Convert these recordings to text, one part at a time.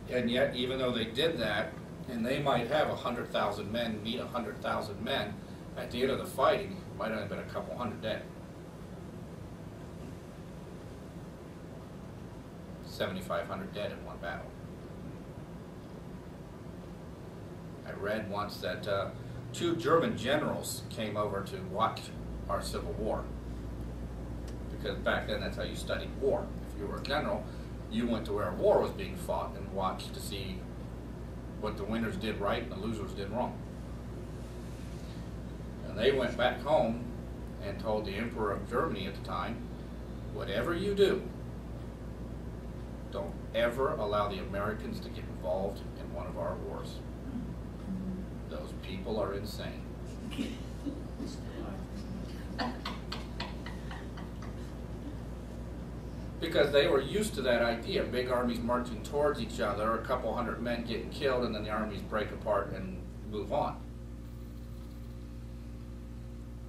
And yet, even though they did that, and they might have 100,000 men meet 100,000 men, at the end of the fighting, it might only have been a couple hundred dead. 7,500 dead in one battle. I read once that 2 German generals came over to watch our Civil War. Because back then, that's how you studied war. If you were a general, you went to where a war was being fought and watched to see what the winners did right and the losers did wrong. And they went back home and told the Emperor of Germany at the time, whatever you do, don't ever allow the Americans to get involved in one of our wars. Those people are insane. Because they were used to that idea, big armies marching towards each other, a couple hundred men getting killed, and then the armies break apart and move on.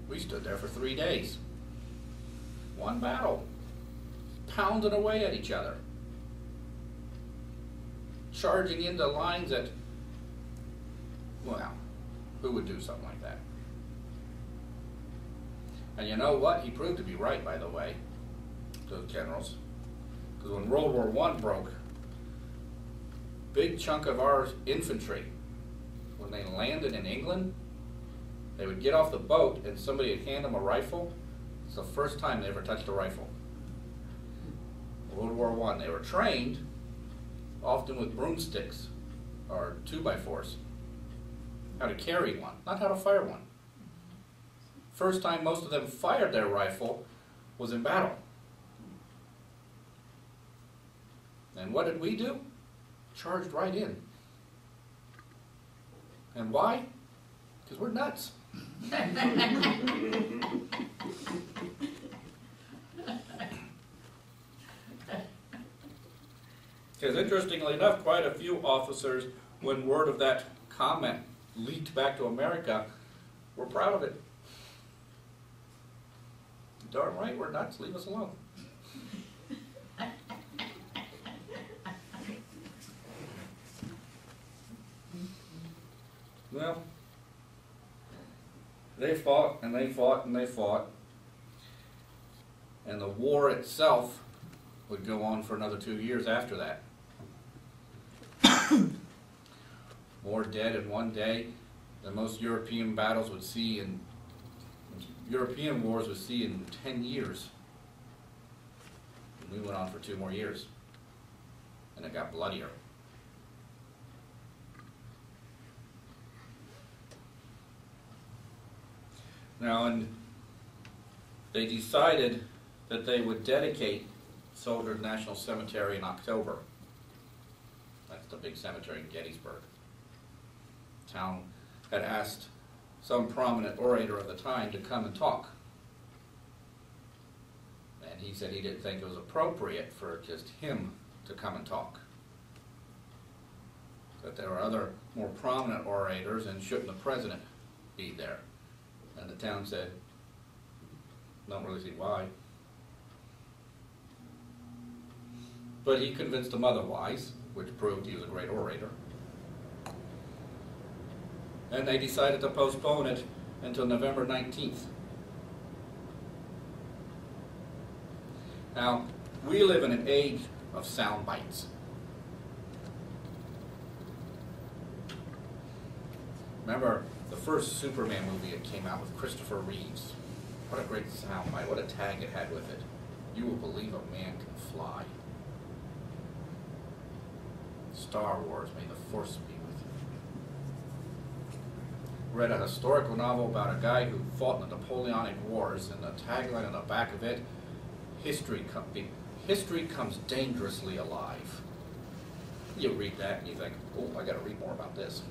We stood there for 3 days. One battle. Pounding away at each other. Charging into lines that, well, who would do something like that? And you know what? He proved to be right, by the way, those generals. Because when World War I broke, big chunk of our infantry, when they landed in England, they would get off the boat and somebody would hand them a rifle. It's the first time they ever touched a rifle. World War I, they were trained, often with broomsticks or 2x4s, how to carry one, not how to fire one. First time most of them fired their rifle was in battle. And what did we do? Charged right in. And why? Because we're nuts. Because interestingly enough, quite a few officers, when word of that comment leaked back to America, were proud of it. Darn right, we're nuts. Leave us alone. Well, they fought and they fought and they fought, and the war itself would go on for another 2 years after that. More dead in one day than most European battles would see in European wars would see in 10 years. And we went on for 2 more years, and it got bloodier. Now, and they decided that they would dedicate Soldiers National Cemetery in October. That's the big cemetery in Gettysburg. The town had asked some prominent orator of the time to come and talk. And he said he didn't think it was appropriate for just him to come and talk. That there were other more prominent orators, and shouldn't the president be there? And the town said, don't really see why. But he convinced them otherwise, which proved he was a great orator. And they decided to postpone it until November 19th. Now, we live in an age of sound bites. Remember the first Superman movie that came out with Christopher Reeves? What a great sound bite, what a tag it had with it. You will believe a man can fly. Star Wars, may the Force be with you. Read a historical novel about a guy who fought in the Napoleonic Wars, and the tagline on the back of it, history comes dangerously alive. You read that and you think, oh, I got to read more about this.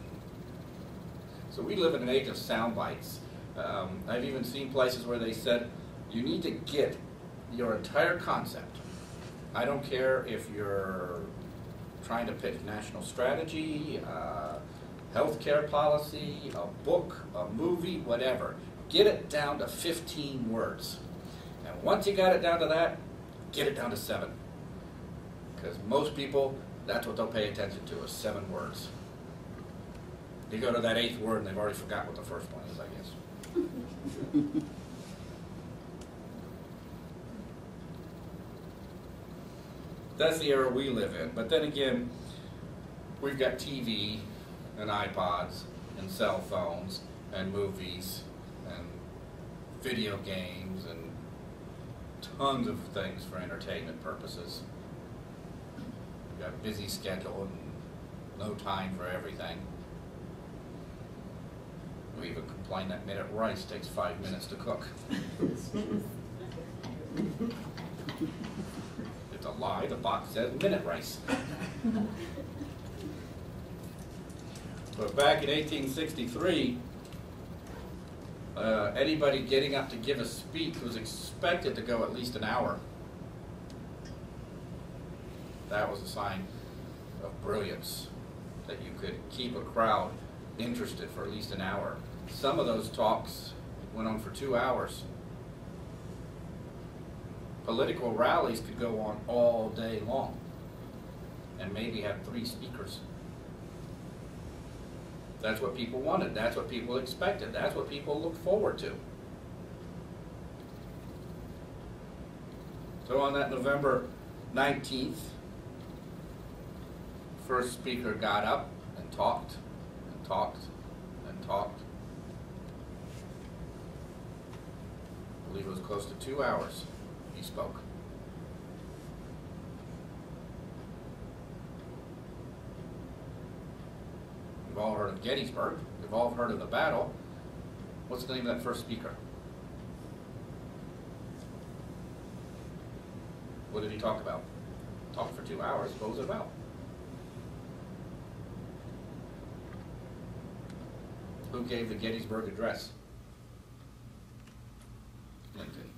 So we live in an age of sound bites. I've even seen places where they said, you need to get your entire concept. I don't care if you're trying to pitch national strategy, healthcare policy, a book, a movie, whatever. Get it down to 15 words. And once you got it down to that, get it down to 7. Because most people That's what they'll pay attention to, is 7 words. You go to that 8th word and they've already forgot what the first one is, I guess. That's the era we live in. But then again, we've got TV and iPods and cell phones and movies and video games and tons of things for entertainment purposes. We've got a busy schedule and no time for everything. We even complain that minute rice takes 5 minutes to cook. It's a lie, the box says minute rice. But back in 1863, anybody getting up to give a speech was expected to go at least an hour. That was a sign of brilliance, that you could keep a crowd interested for at least an hour. Some of those talks went on for 2 hours. Political rallies could go on all day long and maybe have 3 speakers. That's what people wanted. That's what people expected. That's what people looked forward to. So on that November 19th, first speaker got up and talked and talked and talked. I believe it was close to 2 hours he spoke. You've all heard of Gettysburg. You've all heard of the battle. What's the name of that first speaker? What did he talk about? Talked for 2 hours. What was it about? Who gave the Gettysburg Address? Lincoln.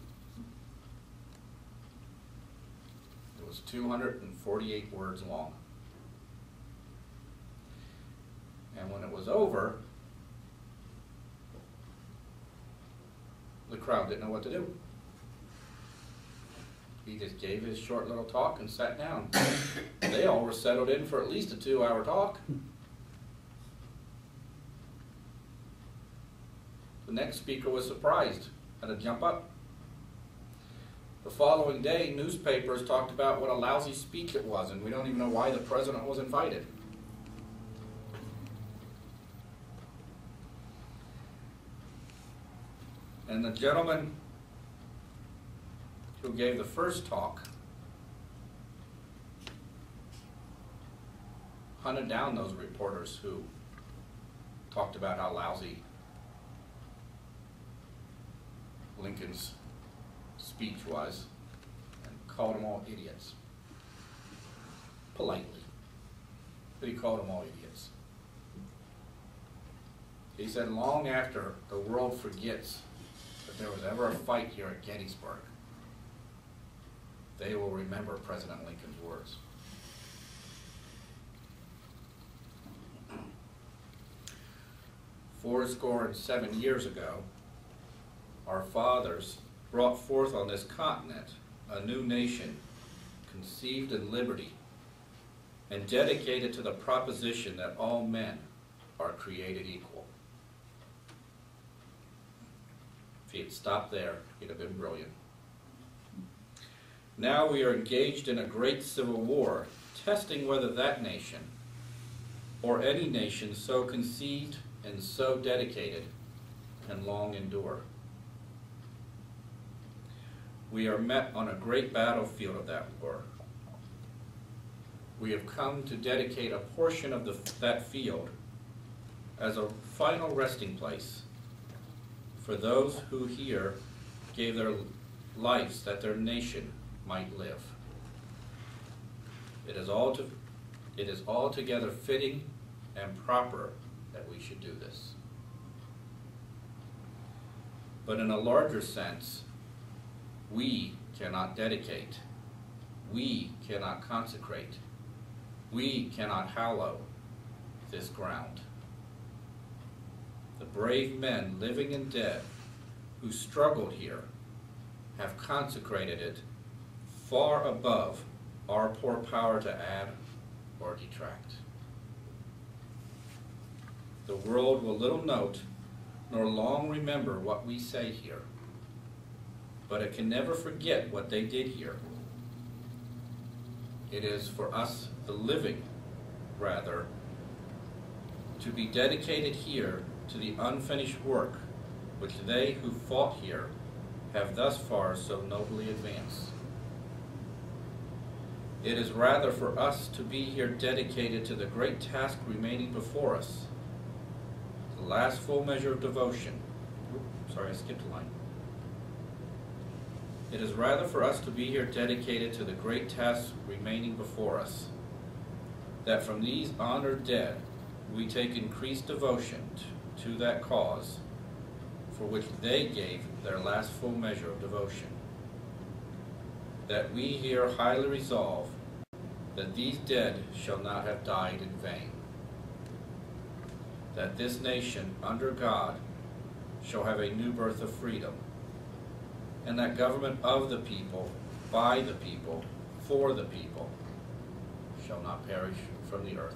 It was 248 words long. And when it was over, the crowd didn't know what to do. He just gave his short little talk and sat down. They all were settled in for at least a 2-hour talk. The next speaker was surprised, had to jump up. The following day, newspapers talked about what a lousy speech it was, and we don't even know why the president was invited. And the gentleman who gave the first talk hunted down those reporters who talked about how lousy Lincoln's speech was, and called them all idiots. Politely. But he called them all idiots. He said, long after the world forgets that there was ever a fight here at Gettysburg, they will remember President Lincoln's words. Fourscore and 7 years ago, our fathers brought forth on this continent a new nation, conceived in liberty, and dedicated to the proposition that all men are created equal. If he had stopped there, he'd have been brilliant. Now we are engaged in a great civil war, testing whether that nation, or any nation so conceived and so dedicated, can long endure. We are met on a great battlefield of that war. We have come to dedicate a portion of that field as a final resting place for those who here gave their lives that their nation might live. It is altogether fitting and proper that we should do this. But in a larger sense, we cannot dedicate, we cannot consecrate, we cannot hallow this ground. The brave men, living and dead, who struggled here, have consecrated it far above our poor power to add or detract. The world will little note nor long remember what we say here, but it can never forget what they did here. It is for us, the living, rather, to be dedicated here to the unfinished work which they who fought here have thus far so nobly advanced. It is rather for us to be here dedicated to the great task remaining before us, the last full measure of devotion. Sorry, I skipped a line. It is rather for us to be here dedicated to the great task remaining before us, that from these honored dead we take increased devotion to that cause for which they gave their last full measure of devotion. That we here highly resolve that these dead shall not have died in vain. That this nation, under God, shall have a new birth of freedom, and that government of the people, by the people, for the people, shall not perish from the earth.